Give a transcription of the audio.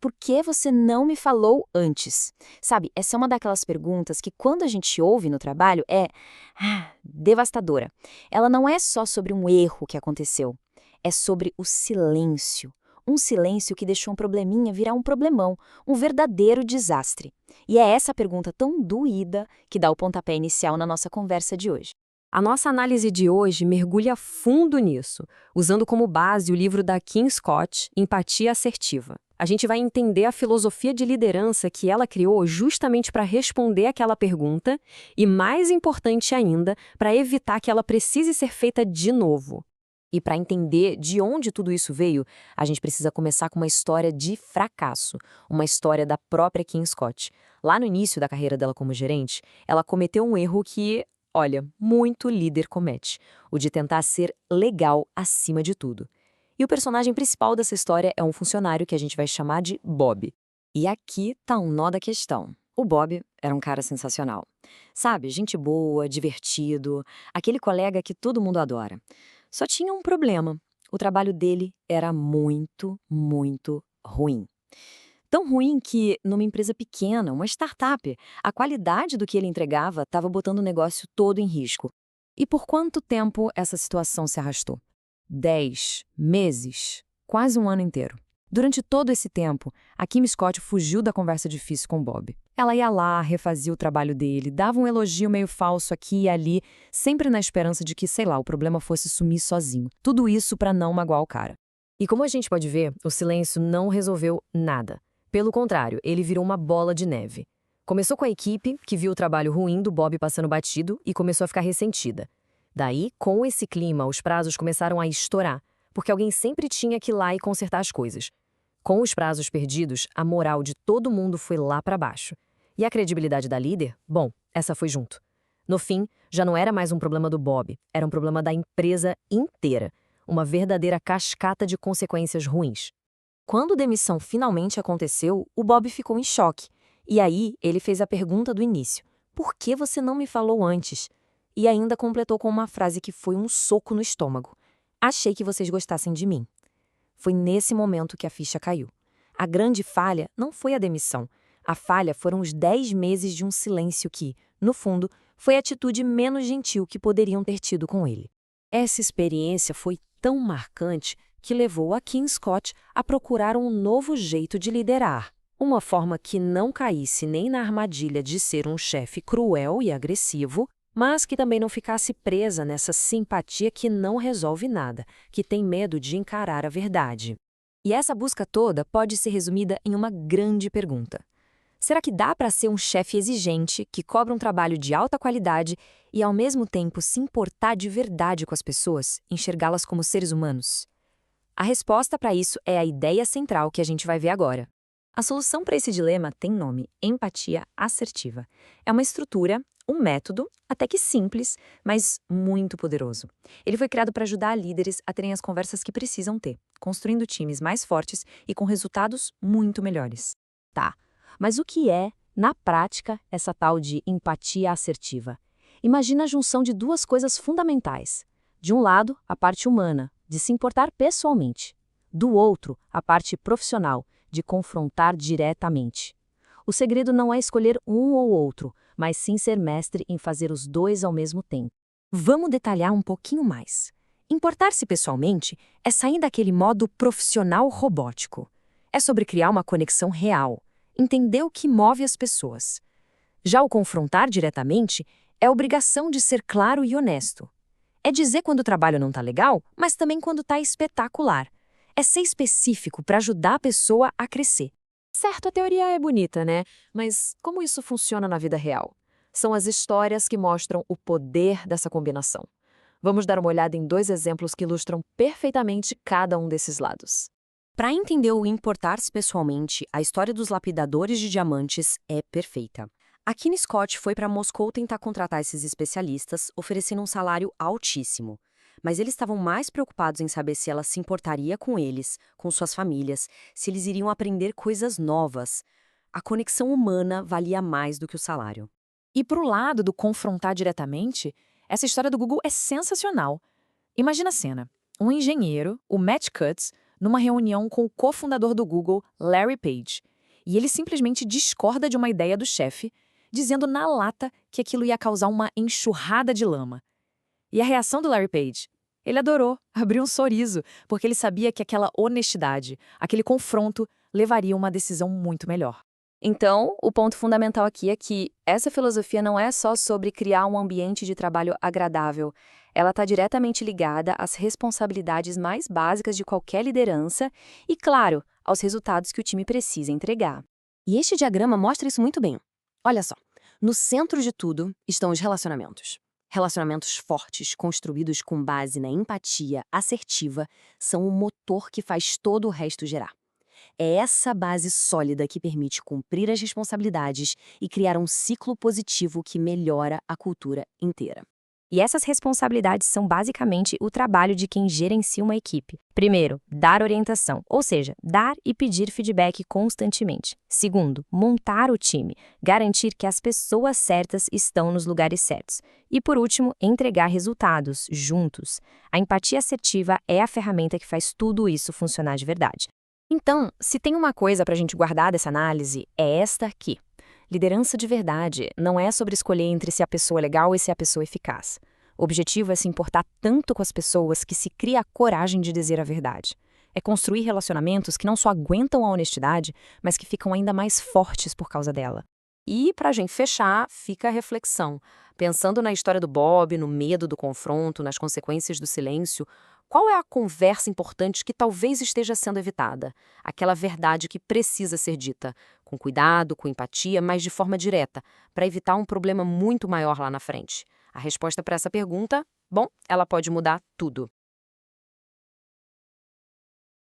por que você não me falou antes? Sabe, essa é uma daquelas perguntas que quando a gente ouve no trabalho é devastadora. Ela não é só sobre um erro que aconteceu, é sobre o silêncio. Um silêncio que deixou um probleminha virar um problemão, um verdadeiro desastre. E é essa pergunta tão doída que dá o pontapé inicial na nossa conversa de hoje. A nossa análise de hoje mergulha fundo nisso, usando como base o livro da Kim Scott, Empatia Assertiva. A gente vai entender a filosofia de liderança que ela criou justamente para responder aquela pergunta e, mais importante ainda, para evitar que ela precise ser feita de novo. E para entender de onde tudo isso veio, a gente precisa começar com uma história de fracasso, uma história da própria Kim Scott. Lá no início da carreira dela como gerente, ela cometeu um erro que, olha, muito líder comete, o de tentar ser legal acima de tudo. E o personagem principal dessa história é um funcionário que a gente vai chamar de Bob. E aqui tá um nó da questão. O Bob era um cara sensacional. Sabe, gente boa, divertido, aquele colega que todo mundo adora. Só tinha um problema. O trabalho dele era muito, muito ruim. Tão ruim que, numa empresa pequena, uma startup, a qualidade do que ele entregava estava botando o negócio todo em risco. E por quanto tempo essa situação se arrastou? 10 meses, quase um ano inteiro. Durante todo esse tempo, a Kim Scott fugiu da conversa difícil com Bob. Ela ia lá, refazia o trabalho dele, dava um elogio meio falso aqui e ali, sempre na esperança de que, sei lá, o problema fosse sumir sozinho. Tudo isso para não magoar o cara. E como a gente pode ver, o silêncio não resolveu nada. Pelo contrário, ele virou uma bola de neve. Começou com a equipe, que viu o trabalho ruim do Bob passando batido e começou a ficar ressentida. Daí, com esse clima, os prazos começaram a estourar, porque alguém sempre tinha que ir lá e consertar as coisas. Com os prazos perdidos, a moral de todo mundo foi lá para baixo. E a credibilidade da líder? Bom, essa foi junto. No fim, já não era mais um problema do Bob, era um problema da empresa inteira. Uma verdadeira cascata de consequências ruins. Quando a demissão finalmente aconteceu, o Bob ficou em choque. E aí, ele fez a pergunta do início. Por que você não me falou antes? E ainda completou com uma frase que foi um soco no estômago. Achei que vocês gostassem de mim. Foi nesse momento que a ficha caiu. A grande falha não foi a demissão. A falha foram os 10 meses de um silêncio que, no fundo, foi a atitude menos gentil que poderiam ter tido com ele. Essa experiência foi tão marcante que levou a Kim Scott a procurar um novo jeito de liderar. Uma forma que não caísse nem na armadilha de ser um chefe cruel e agressivo, mas que também não ficasse presa nessa simpatia que não resolve nada, que tem medo de encarar a verdade. E essa busca toda pode ser resumida em uma grande pergunta. Será que dá para ser um chefe exigente, que cobra um trabalho de alta qualidade e, ao mesmo tempo, se importar de verdade com as pessoas, enxergá-las como seres humanos? A resposta para isso é a ideia central que a gente vai ver agora. A solução para esse dilema tem nome: empatia assertiva. É uma estrutura, um método, até que simples, mas muito poderoso. Ele foi criado para ajudar líderes a terem as conversas que precisam ter, construindo times mais fortes e com resultados muito melhores. Tá, mas o que é, na prática, essa tal de empatia assertiva? Imagina a junção de duas coisas fundamentais. De um lado, a parte humana, de se importar pessoalmente. Do outro, a parte profissional, de confrontar diretamente. O segredo não é escolher um ou outro, mas sim ser mestre em fazer os dois ao mesmo tempo. Vamos detalhar um pouquinho mais. Importar-se pessoalmente é sair daquele modo profissional robótico. É sobre criar uma conexão real, entender o que move as pessoas. Já o confrontar diretamente é a obrigação de ser claro e honesto. É dizer quando o trabalho não está legal, mas também quando está espetacular. É ser específico para ajudar a pessoa a crescer. Certo, a teoria é bonita, né? Mas como isso funciona na vida real? São as histórias que mostram o poder dessa combinação. Vamos dar uma olhada em 2 exemplos que ilustram perfeitamente cada um desses lados. Para entender o importar-se pessoalmente, a história dos lapidadores de diamantes é perfeita. A Kim Scott foi para Moscou tentar contratar esses especialistas, oferecendo um salário altíssimo. Mas eles estavam mais preocupados em saber se ela se importaria com eles, com suas famílias, se eles iriam aprender coisas novas. A conexão humana valia mais do que o salário. E pro lado do confrontar diretamente, essa história do Google é sensacional. Imagina a cena. Um engenheiro, o Matt Cutts, numa reunião com o cofundador do Google, Larry Page. E ele simplesmente discorda de uma ideia do chefe, dizendo na lata que aquilo ia causar uma enxurrada de lama. E a reação do Larry Page? Ele adorou, abriu um sorriso, porque ele sabia que aquela honestidade, aquele confronto, levaria a uma decisão muito melhor. Então, o ponto fundamental aqui é que essa filosofia não é só sobre criar um ambiente de trabalho agradável. Ela está diretamente ligada às responsabilidades mais básicas de qualquer liderança e, claro, aos resultados que o time precisa entregar. E este diagrama mostra isso muito bem. Olha só, no centro de tudo estão os relacionamentos. Relacionamentos fortes, construídos com base na empatia assertiva, são o motor que faz todo o resto girar. É essa base sólida que permite cumprir as responsabilidades e criar um ciclo positivo que melhora a cultura inteira. E essas responsabilidades são basicamente o trabalho de quem gerencia uma equipe. Primeiro, dar orientação, ou seja, dar e pedir feedback constantemente. Segundo, montar o time, garantir que as pessoas certas estão nos lugares certos. E por último, entregar resultados, juntos. A empatia assertiva é a ferramenta que faz tudo isso funcionar de verdade. Então, se tem uma coisa para a gente guardar dessa análise, é esta aqui. Liderança de verdade não é sobre escolher entre se a pessoa é legal e se a pessoa é eficaz. O objetivo é se importar tanto com as pessoas que se cria a coragem de dizer a verdade. É construir relacionamentos que não só aguentam a honestidade, mas que ficam ainda mais fortes por causa dela. E, para a gente fechar, fica a reflexão. Pensando na história do Bob, no medo do confronto, nas consequências do silêncio, qual é a conversa importante que talvez esteja sendo evitada? Aquela verdade que precisa ser dita, com cuidado, com empatia, mas de forma direta, para evitar um problema muito maior lá na frente. A resposta para essa pergunta, bom, ela pode mudar tudo.